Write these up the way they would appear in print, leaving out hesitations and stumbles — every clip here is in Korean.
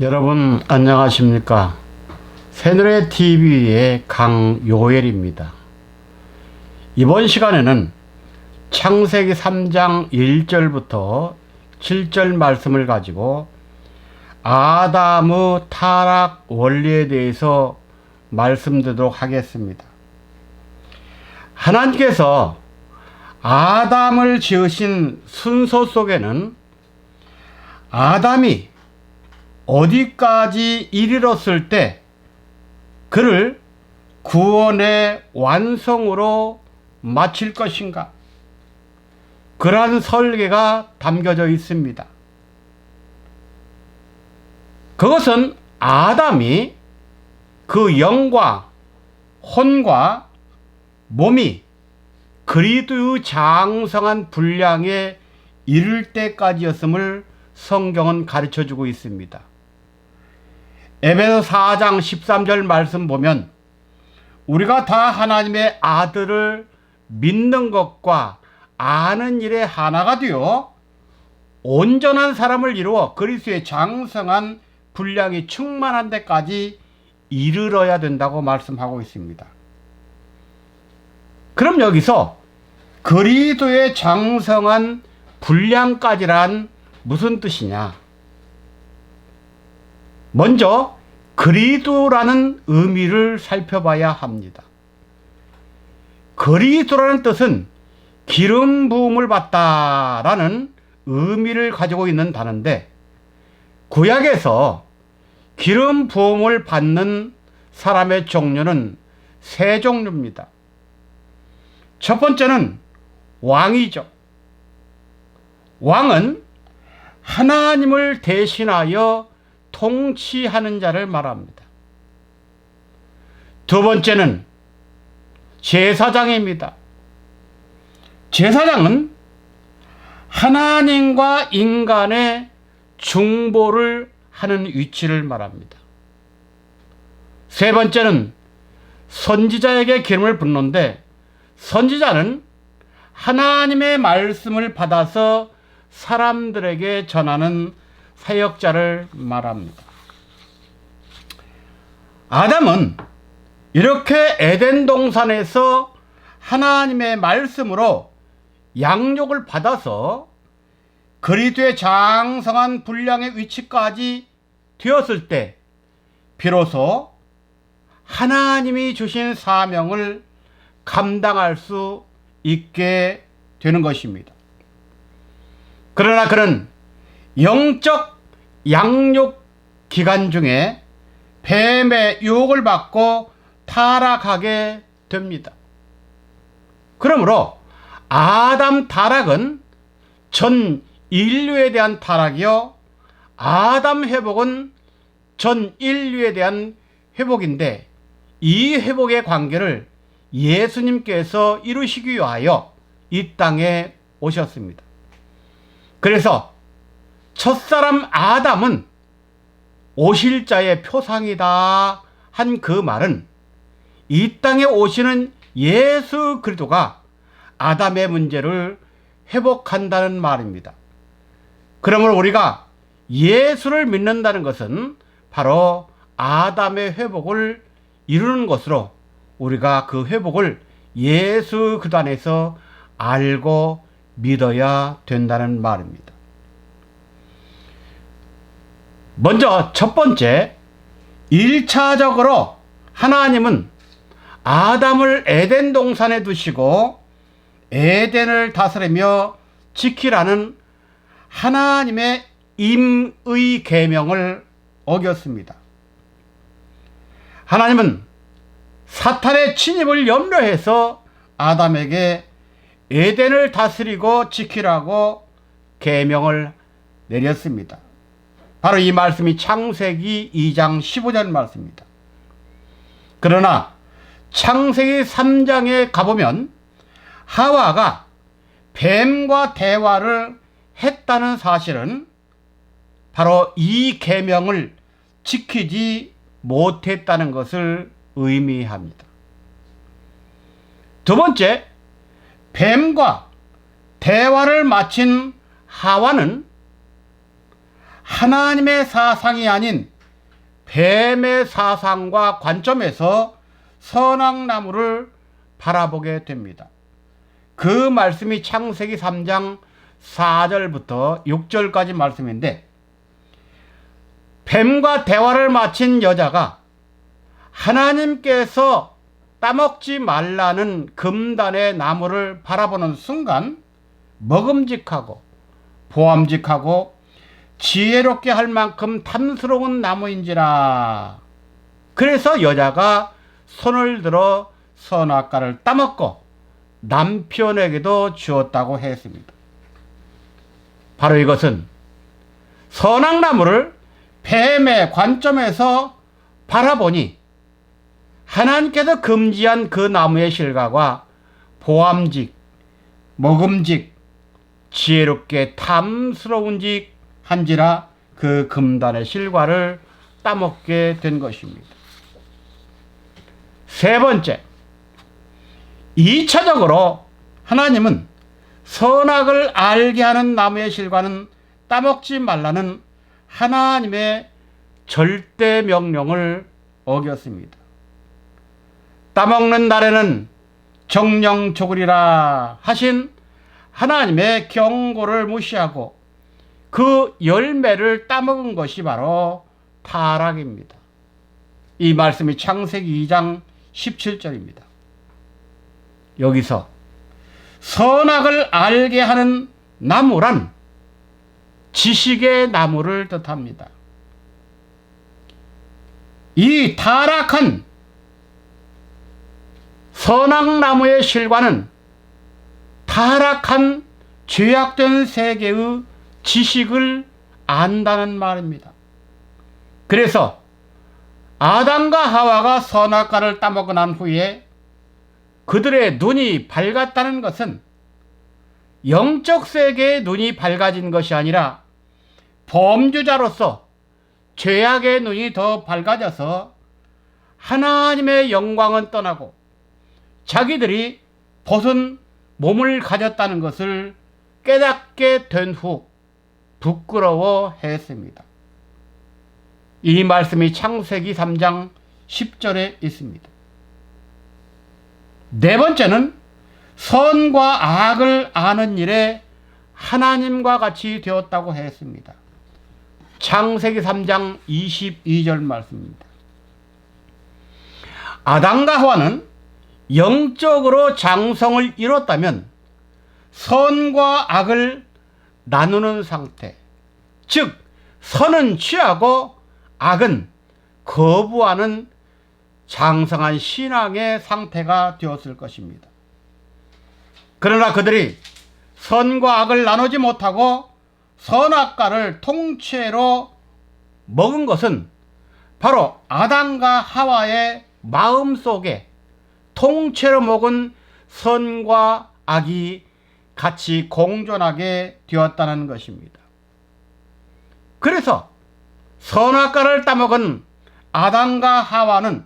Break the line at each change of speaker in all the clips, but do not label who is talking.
여러분 안녕하십니까? 새누리TV의 강요엘입니다. 이번 시간에는 창세기 3장 1절부터 7절 말씀을 가지고 아담의 타락 원리에 대해서 말씀드리도록 하겠습니다. 하나님께서 아담을 지으신 순서 속에는 아담이 어디까지 이르렀을 때 그를 구원의 완성으로 마칠 것인가, 그러한 설계가 담겨져 있습니다. 그것은 아담이 그 영과 혼과 몸이 그리스도의 장성한 분량에 이를 때까지였음을 성경은 가르쳐주고 있습니다. 에베소 4장 13절 말씀 보면 우리가 다 하나님의 아들을 믿는 것과 아는 일에 하나가 되어 온전한 사람을 이루어 그리스도의 장성한 분량이 충만한 데까지 이르러야 된다고 말씀하고 있습니다. 그럼 여기서 그리스도의 장성한 분량까지란 무슨 뜻이냐? 먼저 그리스도라는 의미를 살펴봐야 합니다. 그리스도라는 뜻은 기름 부음을 받다라는 의미를 가지고 있는 단어인데, 구약에서 기름 부음을 받는 사람의 종류는 세 종류입니다. 첫 번째는 왕이죠. 왕은 하나님을 대신하여 통치하는 자를 말합니다. 두 번째는 제사장입니다. 제사장은 하나님과 인간의 중보를 하는 위치를 말합니다. 세 번째는 선지자에게 기름을 붓는데, 선지자는 하나님의 말씀을 받아서 사람들에게 전하는 사역자를 말합니다. 아담은 이렇게 에덴 동산에서 하나님의 말씀으로 양육을 받아서 그리스도의 장성한 분량의 위치까지 되었을 때 비로소 하나님이 주신 사명을 감당할 수 있게 되는 것입니다. 그러나 그는 영적 양육 기간 중에 뱀의 유혹을 받고 타락하게 됩니다. 그러므로 아담 타락은 전 인류에 대한 타락이요, 아담 회복은 전 인류에 대한 회복인데, 이 회복의 관계를 예수님께서 이루시기 위하여 이 땅에 오셨습니다. 그래서 첫사람 아담은 오실 자의 표상이다 한 그 말은 이 땅에 오시는 예수 그리스도가 아담의 문제를 회복한다는 말입니다. 그러므로 우리가 예수를 믿는다는 것은 바로 아담의 회복을 이루는 것으로 우리가 그 회복을 예수 그리스도 안에서 알고 믿어야 된다는 말입니다. 먼저 첫 번째, 1차적으로 하나님은 아담을 에덴 동산에 두시고 에덴을 다스리며 지키라는 하나님의 임의 계명을 어겼습니다. 하나님은 사탄의 침입을 염려해서 아담에게 에덴을 다스리고 지키라고 계명을 내렸습니다. 바로 이 말씀이 창세기 2장 15절 말씀입니다. 그러나 창세기 3장에 가보면 하와가 뱀과 대화를 했다는 사실은 바로 이 계명을 지키지 못했다는 것을 의미합니다. 두 번째, 뱀과 대화를 마친 하와는 하나님의 사상이 아닌 뱀의 사상과 관점에서 선악나무를 바라보게 됩니다. 그 말씀이 창세기 3장 4절부터 6절까지 말씀인데, 뱀과 대화를 마친 여자가 하나님께서 따먹지 말라는 금단의 나무를 바라보는 순간 먹음직하고 보암직하고 지혜롭게 할 만큼 탐스러운 나무인지라. 그래서 여자가 손을 들어 선악과를 따먹고 남편에게도 주었다고 했습니다. 바로 이것은 선악나무를 뱀의 관점에서 바라보니 하나님께서 금지한 그 나무의 실과가 보암직, 먹음직, 지혜롭게 탐스러운직 한지라 그 금단의 실과를 따먹게 된 것입니다. 세 번째, 2차적으로 하나님은 선악을 알게 하는 나무의 실과는 따먹지 말라는 하나님의 절대 명령을 어겼습니다. 따먹는 날에는 정령 죽으리라 하신 하나님의 경고를 무시하고 그 열매를 따먹은 것이 바로 타락입니다. 이 말씀이 창세기 2장 17절입니다. 여기서 선악을 알게 하는 나무란 지식의 나무를 뜻합니다. 이 타락한 선악나무의 실과는 타락한 죄악된 세계의 지식을 안다는 말입니다. 그래서 아담과 하와가 선악과를 따먹고 난 후에 그들의 눈이 밝았다는 것은 영적 세계의 눈이 밝아진 것이 아니라 범죄자로서 죄악의 눈이 더 밝아져서 하나님의 영광은 떠나고 자기들이 벗은 몸을 가졌다는 것을 깨닫게 된 후 부끄러워했습니다. 이 말씀이 창세기 3장 10절에 있습니다. 네 번째는 선과 악을 아는 일에 하나님과 같이 되었다고 했습니다. 창세기 3장 22절 말씀입니다. 아담과 하와는 영적으로 장성을 이뤘다면 선과 악을 나누는 상태, 즉 선은 취하고 악은 거부하는 장성한 신앙의 상태가 되었을 것입니다. 그러나 그들이 선과 악을 나누지 못하고 선악과를 통째로 먹은 것은 바로 아담과 하와의 마음속에 통째로 먹은 선과 악이 같이 공존하게 되었다는 것입니다. 그래서 선악과를 따먹은 아담과 하와는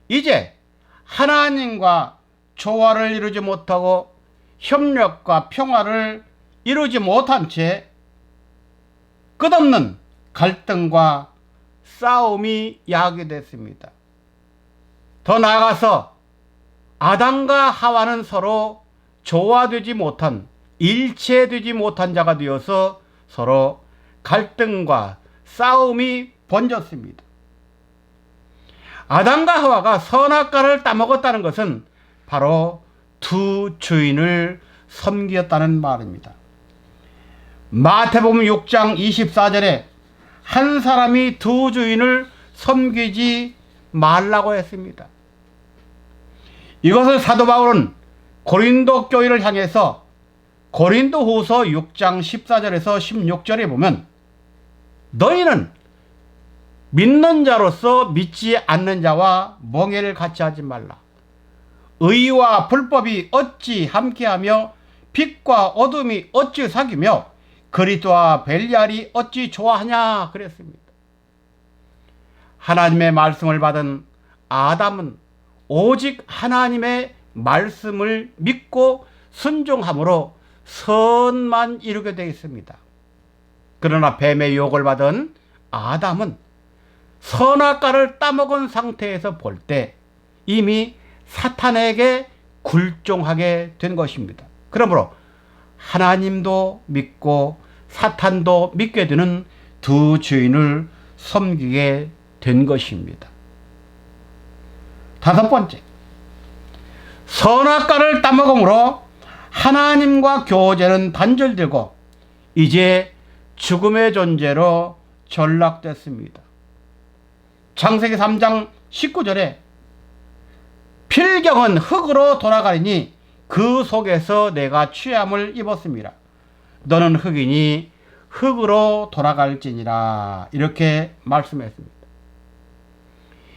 이제 하나님과 조화를 이루지 못하고 협력과 평화를 이루지 못한 채 끝없는 갈등과 싸움이 야기됐습니다. 더 나아가서 아담과 하와는 서로 조화되지 못한, 일체되지 못한 자가 되어서 서로 갈등과 싸움이 번졌습니다. 아담과 하와가 선악과를 따먹었다는 것은 바로 두 주인을 섬겼다는 말입니다. 마태복음 6장 24절에 한 사람이 두 주인을 섬기지 말라고 했습니다. 이것을 사도 바울은 고린도 교회를 향해서 고린도후서 6장 14절에서 16절에 보면 너희는 믿는 자로서 믿지 않는 자와 멍해를 같이 하지 말라. 의와 불법이 어찌 함께하며 빛과 어둠이 어찌 사귀며 그리스도와 벨리알이 어찌 좋아하냐 그랬습니다. 하나님의 말씀을 받은 아담은 오직 하나님의 말씀을 믿고 순종함으로 선만 이루게 되어 있습니다. 그러나 뱀의 유혹을 받은 아담은 선악과를 따먹은 상태에서 볼 때 이미 사탄에게 굴종하게 된 것입니다. 그러므로 하나님도 믿고 사탄도 믿게 되는 두 주인을 섬기게 된 것입니다. 다섯 번째, 선악과를 따먹음으로 하나님과 교제는 단절되고 이제 죽음의 존재로 전락됐습니다. 창세기 3장 19절에 필경은 흙으로 돌아가리니 그 속에서 내가 취함을 입었습니다. 너는 흙이니 흙으로 돌아갈지니라, 이렇게 말씀했습니다.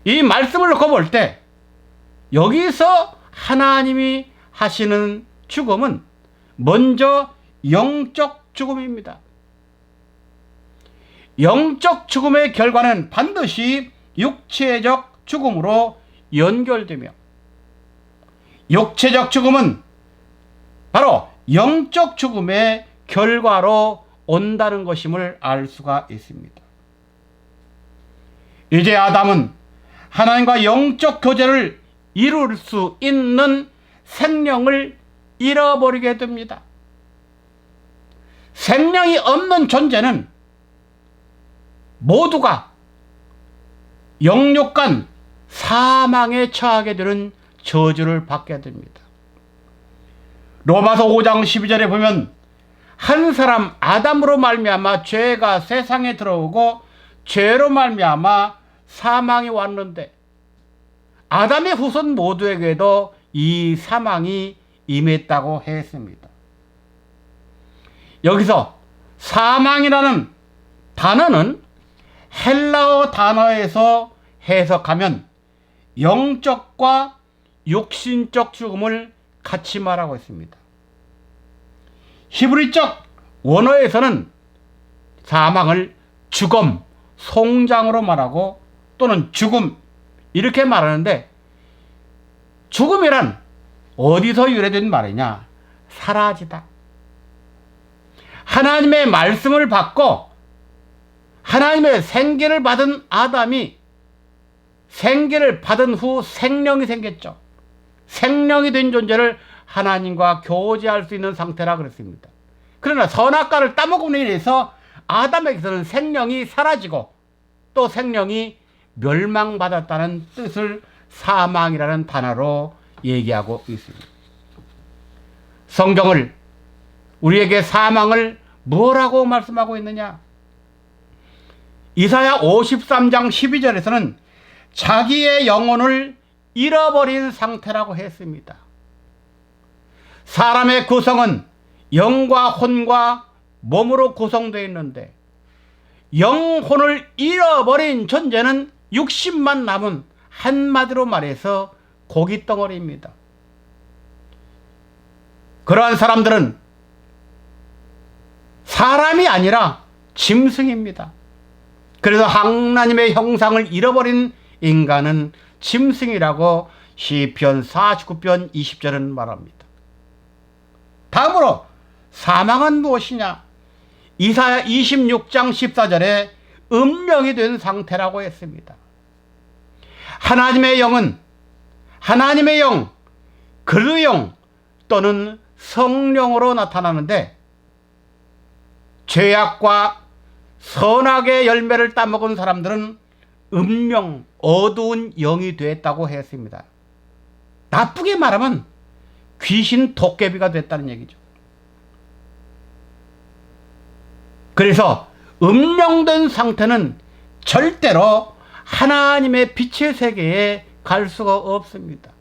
이 말씀을 놓고 볼 때 여기서 하나님이 하시는 죽음은 먼저 영적 죽음입니다. 영적 죽음의 결과는 반드시 육체적 죽음으로 연결되며, 육체적 죽음은 바로 영적 죽음의 결과로 온다는 것임을 알 수가 있습니다. 이제 아담은 하나님과 영적 교제를 이룰 수 있는 생명을 잃어버리게 됩니다. 생명이 없는 존재는 모두가 영육간 사망에 처하게 되는 저주를 받게 됩니다. 로마서 5장 12절에 보면 한 사람 아담으로 말미암아 죄가 세상에 들어오고 죄로 말미암아 사망이 왔는데 아담의 후손 모두에게도 이 사망이 임했다고 했습니다. 여기서 사망이라는 단어는 헬라어 단어에서 해석하면 영적과 육신적 죽음을 같이 말하고 있습니다. 히브리적 원어에서는 사망을 죽음, 송장으로 말하고 또는 죽음 이렇게 말하는데, 죽음이란 어디서 유래된 말이냐? 사라지다. 하나님의 말씀을 받고 하나님의 생기를 받은 아담이 생기를 받은 후 생명이 생겼죠. 생명이 된 존재를 하나님과 교제할 수 있는 상태라 그랬습니다. 그러나 선악과를 따먹음으로 인해서 아담에게서는 생명이 사라지고 또 생명이 멸망받았다는 뜻을 사망이라는 단어로 얘기하고 있습니다. 성경을 우리에게 사망을 뭐라고 말씀하고 있느냐? 이사야 53장 12절에서는 자기의 영혼을 잃어버린 상태라고 했습니다. 사람의 구성은 영과 혼과 몸으로 구성되어 있는데 영혼을 잃어버린 존재는 육신만 남은, 한마디로 말해서 고깃덩어리입니다. 그러한 사람들은 사람이 아니라 짐승입니다. 그래서 하나님의 형상을 잃어버린 인간은 짐승이라고 시편 49편 20절은 말합니다. 다음으로 사망은 무엇이냐? 이사야 26장 14절에 음령이 된 상태라고 했습니다. 하나님의 영은 하나님의 영, 그의 영 또는 성령으로 나타나는데, 죄악과 선악의 열매를 따먹은 사람들은 음령, 어두운 영이 됐다고 했습니다. 나쁘게 말하면 귀신 도깨비가 됐다는 얘기죠. 그래서 음령된 상태는 절대로 하나님의 빛의 세계에 갈 수가 없습니다.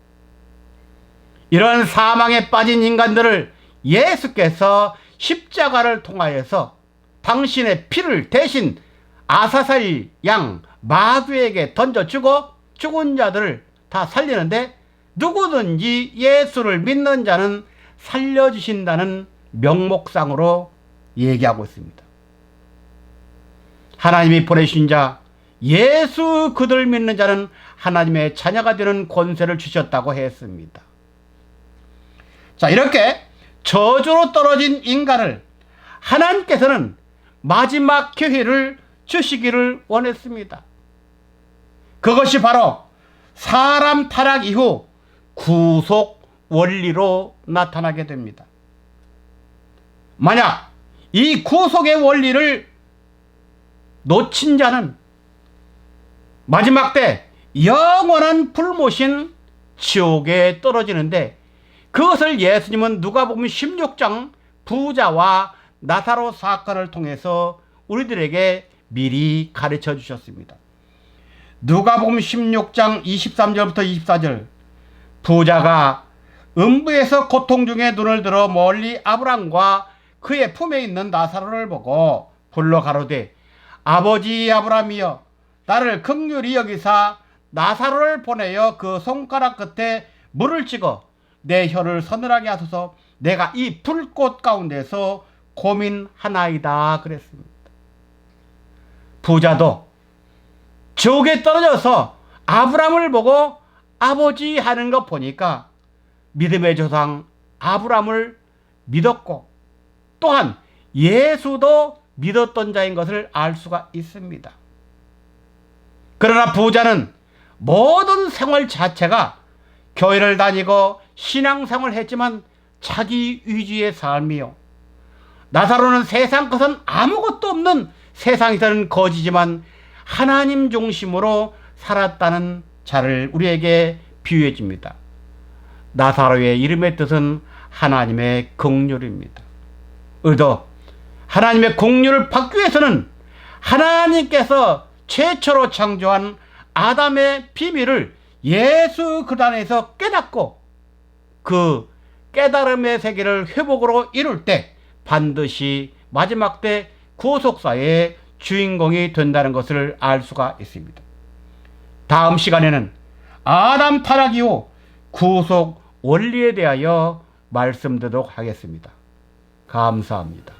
이런 사망에 빠진 인간들을 예수께서 십자가를 통하여서 당신의 피를 대신 아사살 양 마귀에게 던져주고 죽은 자들을 다 살리는데, 누구든지 예수를 믿는 자는 살려주신다는 명목상으로 얘기하고 있습니다. 하나님이 보내신 자 예수 그들 믿는 자는 하나님의 자녀가 되는 권세를 주셨다고 했습니다. 자, 이렇게 저주로 떨어진 인간을 하나님께서는 마지막 기회를 주시기를 원했습니다. 그것이 바로 사람 타락 이후 구속 원리로 나타나게 됩니다. 만약 이 구속의 원리를 놓친 자는 마지막 때 영원한 불못인 지옥에 떨어지는데, 그것을 예수님은 누가복음 16장 부자와 나사로 사건을 통해서 우리들에게 미리 가르쳐 주셨습니다. 누가복음 16장 23절부터 24절, 부자가 음부에서 고통 중에 눈을 들어 멀리 아브람과 그의 품에 있는 나사로를 보고 불러 가로되, 아버지 아브람이여, 나를 긍휼히 여기사 나사로를 보내어 그 손가락 끝에 물을 찍어 내 혀를 서늘하게 하소서. 내가 이 불꽃 가운데서 고민하나이다 그랬습니다. 부자도 지옥에 떨어져서 아브람을 보고 아버지 하는 거 보니까 믿음의 조상 아브람을 믿었고, 또한 예수도 믿었던 자인 것을 알 수가 있습니다. 그러나 부자는 모든 생활 자체가 교회를 다니고 신앙생활을 했지만 자기 위주의 삶이요, 나사로는 세상 것은 아무것도 없는 세상에서는 거지지만 하나님 중심으로 살았다는 자를 우리에게 비유해 줍니다. 나사로의 이름의 뜻은 하나님의 긍휼입니다. 의도 하나님의 긍휼을 받기 위해서는 하나님께서 최초로 창조한 아담의 비밀을 예수 그리스도 안에서 깨닫고 그 깨달음의 세계를 회복으로 이룰 때 반드시 마지막 때 구속사의 주인공이 된다는 것을 알 수가 있습니다. 다음 시간에는 아담 타락 이후 구속 원리에 대하여 말씀드리도록 하겠습니다. 감사합니다.